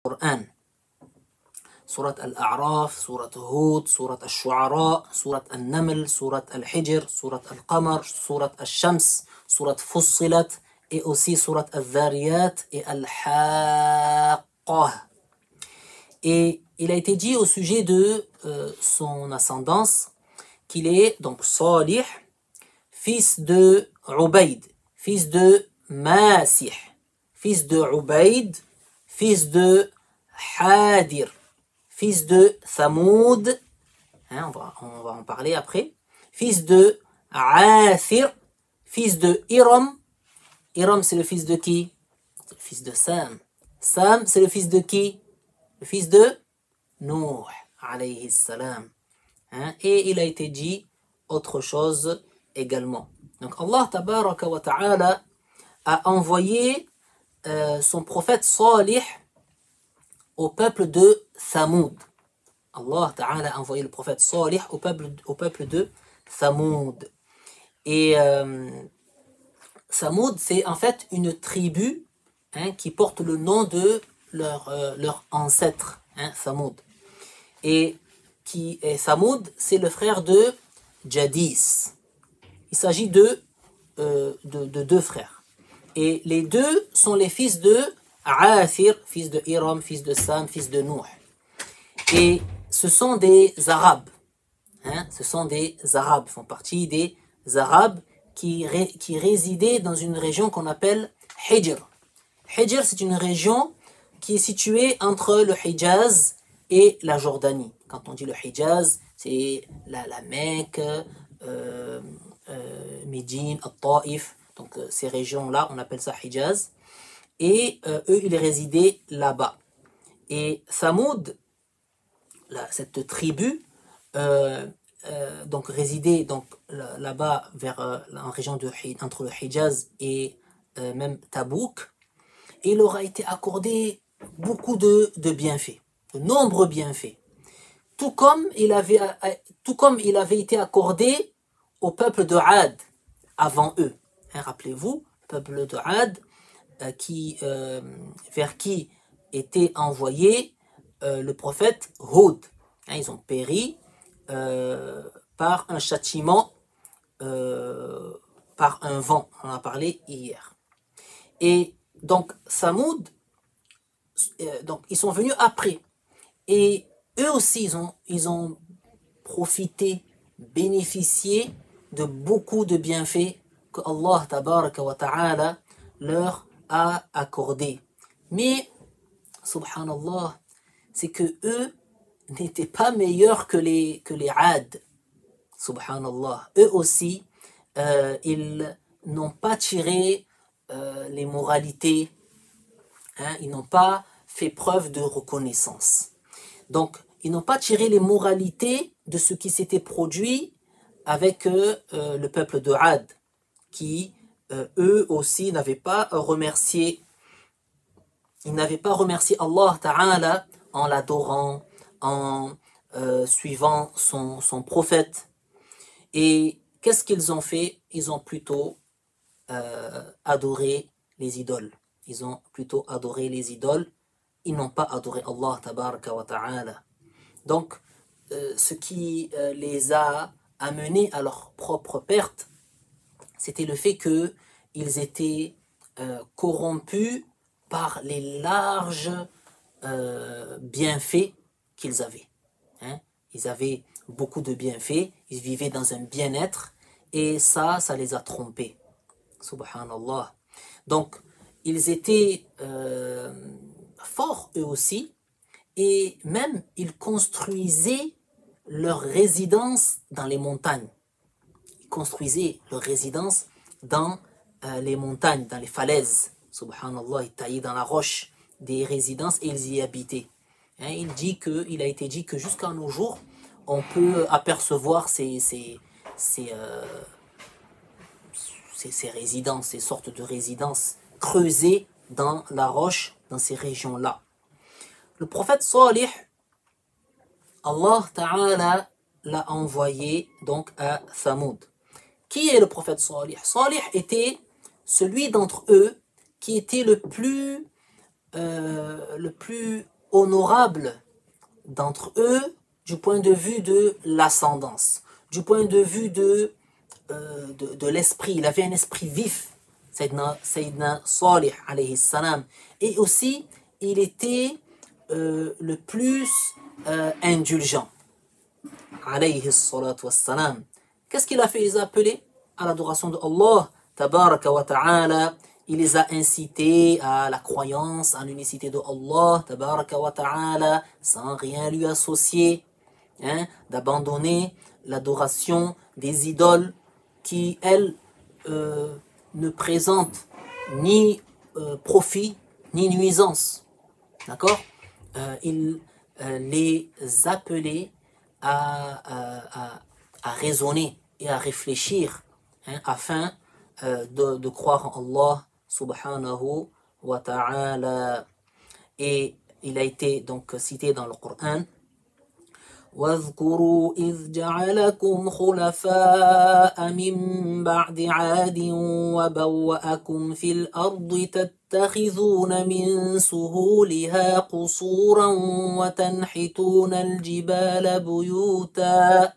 Coran. Surat Al-A'raf, Surat Hud, Surat Al-Shu'ara, Surat Al-Naml, Surat Al-Hijr, Surat Al-Qamar, Surat Al-Shams, Surat Fussilat et aussi Surat Al-Dhariyat et Al-Haqqah. Et il a été dit au sujet de son ascendance qu'il est donc Salih, fils de Ubayd, fils de Masih, fils de Ubayd, fils de Hadir, fils de Thamoud, hein, on va en parler après, fils de Athir, fils de Iram. Iram, c'est le fils de qui? C'est le fils de Sam. Sam, c'est le fils de qui? Le fils de Nuh, alayhi salam. Hein? Et il a été dit autre chose également. Donc Allah tabaraka wa ta'ala a envoyé son prophète Salih au peuple de Thamoud. Allah ta'ala a envoyé le prophète Salih au peuple de Thamoud. Et Thamoud, c'est en fait une tribu, hein, qui porte le nom de leur ancêtre, hein, Thamoud. Et Thamoud, c'est le frère de Jadis. Il s'agit de deux frères. Et les deux sont les fils de Athir, fils de Iram, fils de Sam, fils de Nuh. Et ce sont des Arabes. Hein, ce sont des Arabes, font partie des Arabes qui résidaient dans une région qu'on appelle Hijr. Hijr, c'est une région qui est située entre le Hijaz et la Jordanie. Quand on dit le Hijaz, c'est la Mecque, Médine, Al-Taïf. Donc ces régions-là, on appelle ça Hijaz. Et eux, ils résidaient là-bas. Et Thamoud, cette tribu, donc résidait donc là-bas en région entre le Hijaz et même Tabouk. Et il leur a été accordé beaucoup de bienfaits, de nombreux bienfaits. Tout comme il avait été accordé au peuple de Ad avant eux. Hein, rappelez-vous, le peuple de Ad vers qui était envoyé le prophète Hud. Hein, ils ont péri par un châtiment, par un vent. On en a parlé hier. Et donc Thamoud, donc ils sont venus après. Et eux aussi, ils ont profité, bénéficié de beaucoup de bienfaits que Allah tabaraka wa ta'ala leur a accordés. Mais, subhanallah, c'est que eux n'étaient pas meilleurs que les Ad. Subhanallah. Eux aussi, ils n'ont pas tiré les moralités, hein, ils n'ont pas fait preuve de reconnaissance. Donc, ils n'ont pas tiré les moralités de ce qui s'était produit avec le peuple de Ad, qui eux aussi n'avaient pas remercié. Ils n'avaient pas remercié Allah Ta'ala en l'adorant, en suivant son prophète. Et qu'est-ce qu'ils ont fait? Ils ont plutôt adoré les idoles. Ils ont plutôt adoré les idoles. Ils n'ont pas adoré Allah Tabaraka wa Ta'ala. Donc, ce qui les a amenés à leur propre perte, c'était le fait qu'ils étaient corrompus par les larges bienfaits qu'ils avaient. Hein? Ils avaient beaucoup de bienfaits, ils vivaient dans un bien-être, et ça les a trompés. Subhanallah. Donc, ils étaient forts eux aussi, et même ils construisaient leur résidence dans les montagnes. Ils construisaient leur résidence dans les montagnes, dans les falaises. Subhanallah, ils taillaient dans la roche des résidences et ils y habitaient. Hein, il a été dit que jusqu'à nos jours, on peut apercevoir ces résidences, ces sortes de résidences creusées dans la roche, dans ces régions-là. Le prophète Salih, Allah Ta'ala l'a envoyé donc à Thamoud. Qui est le prophète Salih? Salih était celui d'entre eux qui était le plus le plus honorable d'entre eux du point de vue de l'ascendance, du point de vue de l'esprit. Il avait un esprit vif, Sayyidina Salih alayhi salam. Et aussi, il était le plus indulgent, alayhi salatu wassalam. Qu'est-ce qu'il a fait? Il les a appelés à l'adoration de Allah, tabaraka wa ta'ala. Il les a incités à la croyance, à l'unicité de Allah, tabaraka wa ta'ala, sans rien lui associer, hein, d'abandonner l'adoration des idoles qui, elles, ne présentent ni profit, ni nuisance. D'accord? Il les appelait à raisonner et à réfléchir, hein, afin de croire en Allah subhanahu wa ta'ala. Et il a été donc cité dans le Coran. واذكروا إذ جعلكم خلفاء من بعد عاد وبوأكم في الأرض تتخذون من سهولها قصورا وتنحتون الجبال بيوتا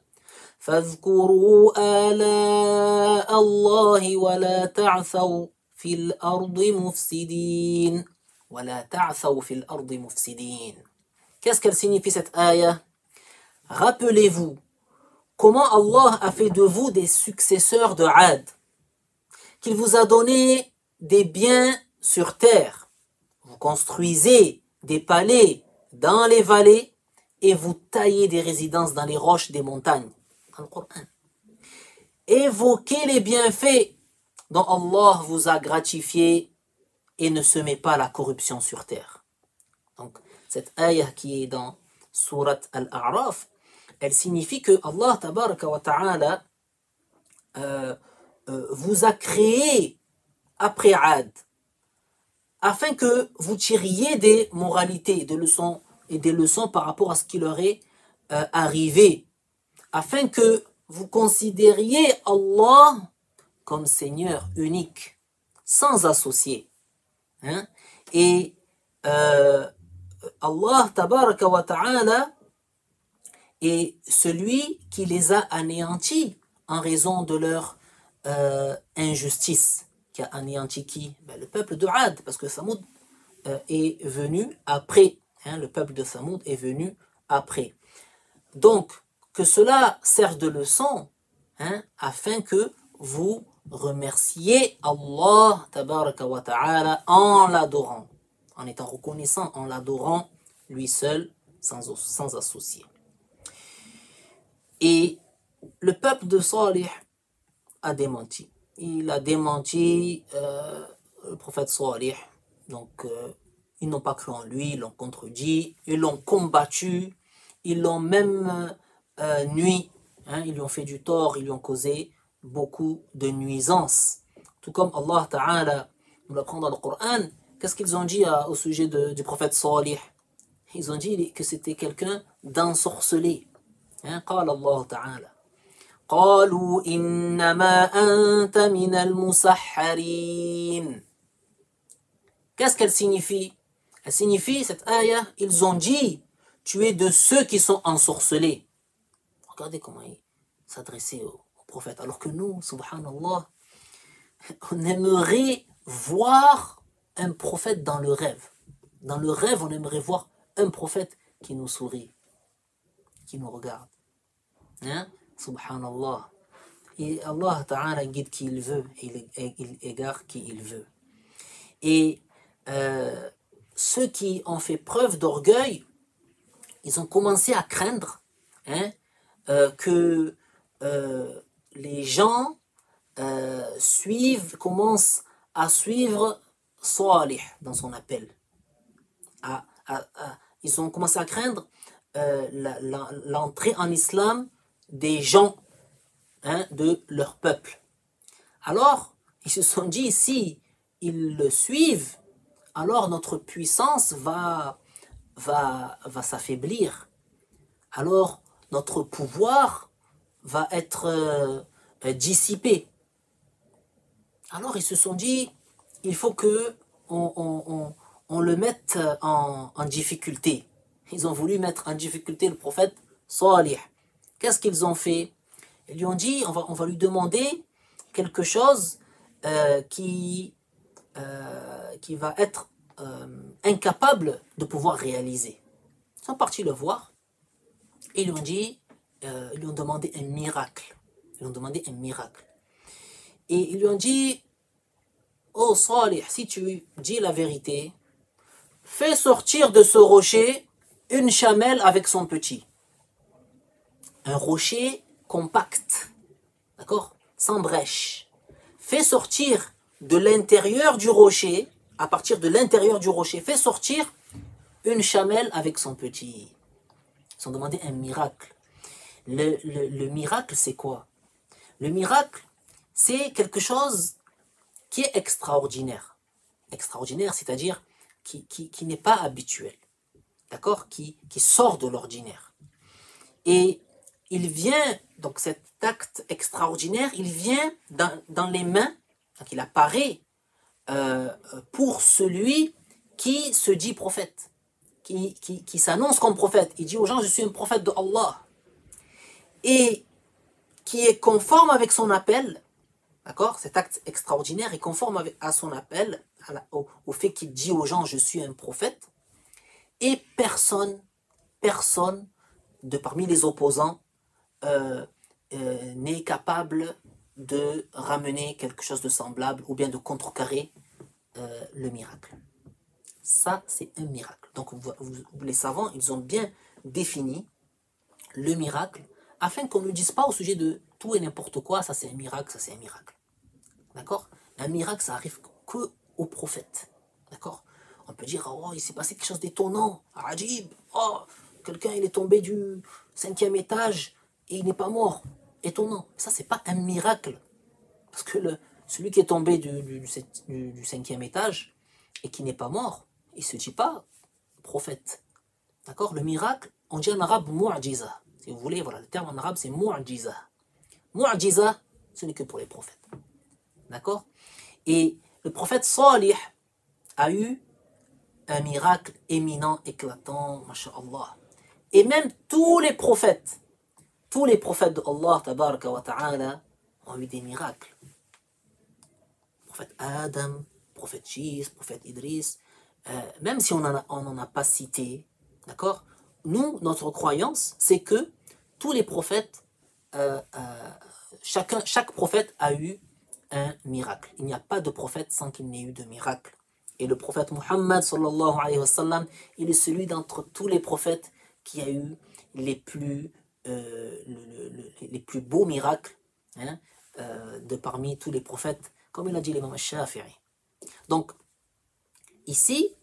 فاذكروا آلاء الله ولا تعثوا في الأرض مفسدين ولا تعثوا في الأرض مفسدين. Qu'est-ce qu'elle signifie cette ayah? Rappelez-vous comment Allah a fait de vous des successeurs de Ad, qu'il vous a donné des biens sur terre. Vous construisez des palais dans les vallées et vous taillez des résidences dans les roches des montagnes. Dans le Coran. Évoquez les bienfaits dont Allah vous a gratifié et ne semez pas la corruption sur terre. Donc, cette ayah qui est dans Surat Al-A'raf, elle signifie que Allah tabaraka wa ta'ala vous a créé après Ad, afin que vous tiriez des moralités, des leçons et des leçons par rapport à ce qui leur est arrivé, afin que vous considériez Allah comme Seigneur unique, sans associé. Hein? Et Allah tabaraka wa ta'ala est celui qui les a anéantis en raison de leur injustice. Qui a anéanti qui? Le peuple de Ad, parce que Samoud est venu après. Hein, le peuple de Samoud est venu après. Donc, que cela serve de leçon, hein, afin que vous remerciez Allah tabaraka wa ta'ala en l'adorant, en étant reconnaissant, en l'adorant lui seul, sans associer. Et le peuple de Salih a démenti. Il a démenti le prophète Salih. Donc, ils n'ont pas cru en lui, ils l'ont contredit, ils l'ont combattu, ils l'ont même nui. Hein, ils lui ont fait du tort, ils lui ont causé beaucoup de nuisances. Tout comme Allah Ta'ala nous l'apprend dans le Coran. Qu'est-ce qu'ils ont dit au sujet du prophète Salih? Ils ont dit que c'était quelqu'un d'ensorcelé. قال الله تعالى قالوا إنما أنت من المسحرين. Qu'est-ce qu'elle signifie? Elle signifie, cette ayah, ils ont dit, tu es de ceux qui sont ensorcelés. Regardez comment il s'adressait au prophète. Alors que nous, subhanallah, on aimerait voir un prophète dans le rêve. Dans le rêve, on aimerait voir un prophète qui nous sourit, qui nous regarde. Hein? Subhanallah. Et Allah Ta'ala guide qui il veut, il égare qui il veut. Et ceux qui ont fait preuve d'orgueil, ils ont commencé à craindre, hein, que les gens commencent à suivre Salih dans son appel. Ils ont commencé à craindre l'entrée en islam des gens, hein, de leur peuple. Alors, ils se sont dit, si ils le suivent, alors notre puissance va s'affaiblir. Alors, notre pouvoir va être dissipé. Alors, ils se sont dit, il faut que on on le mette en difficulté. Ils ont voulu mettre en difficulté le prophète Salih. Qu'est-ce qu'ils ont fait? Ils lui ont dit, on va lui demander quelque chose qui va être incapable de pouvoir réaliser. Ils sont partis le voir et ils lui ont dit, ils lui ont demandé un miracle. Ils lui ont demandé un miracle. Et ils lui ont dit, oh Salih, si tu dis la vérité, fais sortir de ce rocher une chamelle avec son petit. Un rocher compact, d'accord, sans brèche. Fais sortir de l'intérieur du rocher, à partir de l'intérieur du rocher, fais sortir une chamelle avec son petit. Ils ont demandé un miracle. Le miracle, c'est quoi? Le miracle, c'est quelque chose qui est extraordinaire. Extraordinaire, c'est-à-dire qui n'est pas habituel. D'accord? Qui sort de l'ordinaire. Et il vient, donc cet acte extraordinaire, il vient dans les mains, donc il apparaît pour celui qui se dit prophète, qui s'annonce comme prophète. Il dit aux gens, je suis un prophète de Allah. Et qui est conforme avec son appel, d'accord? Cet acte extraordinaire est conforme à son appel, au fait qu'il dit aux gens, je suis un prophète. Et personne de parmi les opposants n'est capable de ramener quelque chose de semblable ou bien de contrecarrer le miracle. Ça, c'est un miracle. Donc, les savants, ils ont bien défini le miracle afin qu'on ne dise pas au sujet de tout et n'importe quoi, ça c'est un miracle, ça c'est un miracle. D'accord? Un miracle, ça arrive que au prophète. D'accord? On peut dire, oh, il s'est passé quelque chose d'étonnant, ajib, oh, quelqu'un il est tombé du 5e étage et il n'est pas mort. Étonnant. Ça, c'est pas un miracle. Parce que celui qui est tombé du 5e étage et qui n'est pas mort, il ne se dit pas prophète. D'accord? Le miracle, on dit en arabe mu'jiza. Si vous voulez, voilà, le terme en arabe c'est mu'jiza. Mu'jiza, ce n'est que pour les prophètes. D'accord? Et le prophète Salih a eu un miracle éminent, éclatant, masha'Allah. Et même tous les prophètes de Allah, tabaraka wa ta'ala, ont eu des miracles. Prophète Adam, prophète Jis, prophète Idris, même si on n'en a pas cité, d'accord? Nous, notre croyance, c'est que tous les prophètes, chaque prophète a eu un miracle. Il n'y a pas de prophète sans qu'il n'ait eu de miracle. Et le prophète Muhammad sallallahu alayhi wa sallam, il est celui d'entre tous les prophètes qui a eu les plus beaux miracles, hein, de parmi tous les prophètes, comme il a dit l'imam al-Shafi'i. Donc, ici,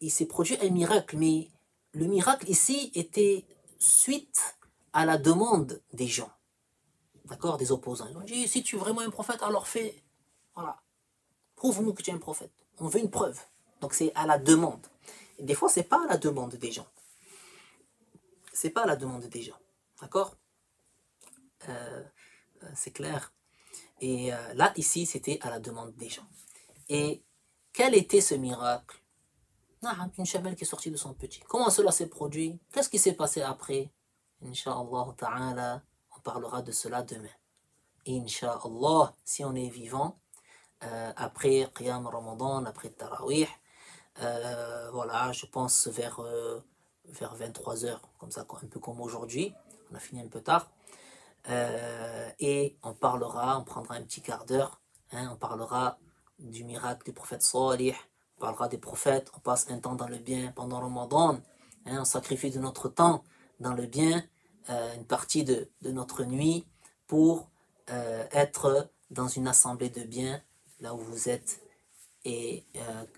il s'est produit un miracle, mais le miracle ici était suite à la demande des gens, d'accord, des opposants. Ils ont dit, si tu es vraiment un prophète, alors fais, voilà, prouve-nous que tu es un prophète. On veut une preuve. Donc c'est à la demande. Et des fois, c'est pas à la demande des gens. C'est pas à la demande des gens, d'accord? C'est clair. Et là, ici, c'était à la demande des gens. Et quel était ce miracle? Une chamelle qui est sortie de son petit. Comment cela s'est produit? Qu'est-ce qui s'est passé après? Inch'Allah ta'ala, on parlera de cela demain. Inch'Allah, si on est vivant, après Qiyam Ramadan, après Tarawih, voilà, je pense vers 23h, comme ça, un peu comme aujourd'hui. On a fini un peu tard. Et on prendra un petit quart d'heure, hein, on parlera du miracle du prophète Salih, on parlera des prophètes, on passe un temps dans le bien pendant Ramadan, hein, on sacrifie de notre temps dans le bien, une partie de notre nuit pour être dans une assemblée de bien, là où vous êtes, et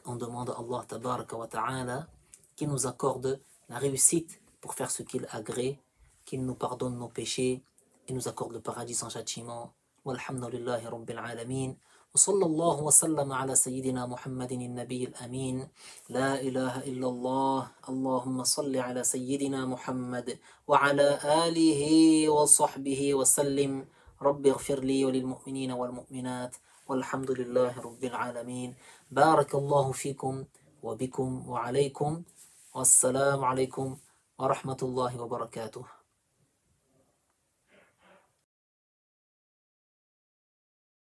on demande à Allah tabaraka wa ta'ala qu'il nous accorde la réussite pour faire ce qu'il agrée, qu'il nous pardonne nos péchés, et nous accorde le paradis sans châtiment. Walhamdulillahi rabbil alamin. وصلى الله وسلم على سيدنا محمد النبي الأمين. لا إله إلا الله. اللهم صل على سيدنا محمد وعلى آله وصحبه وسلم. رب اغفر لي وللمؤمنين والمؤمنات والحمد لله رب العالمين. بارك الله فيكم وبكم وعليكم، والسلام عليكم ورحمة الله وبركاته.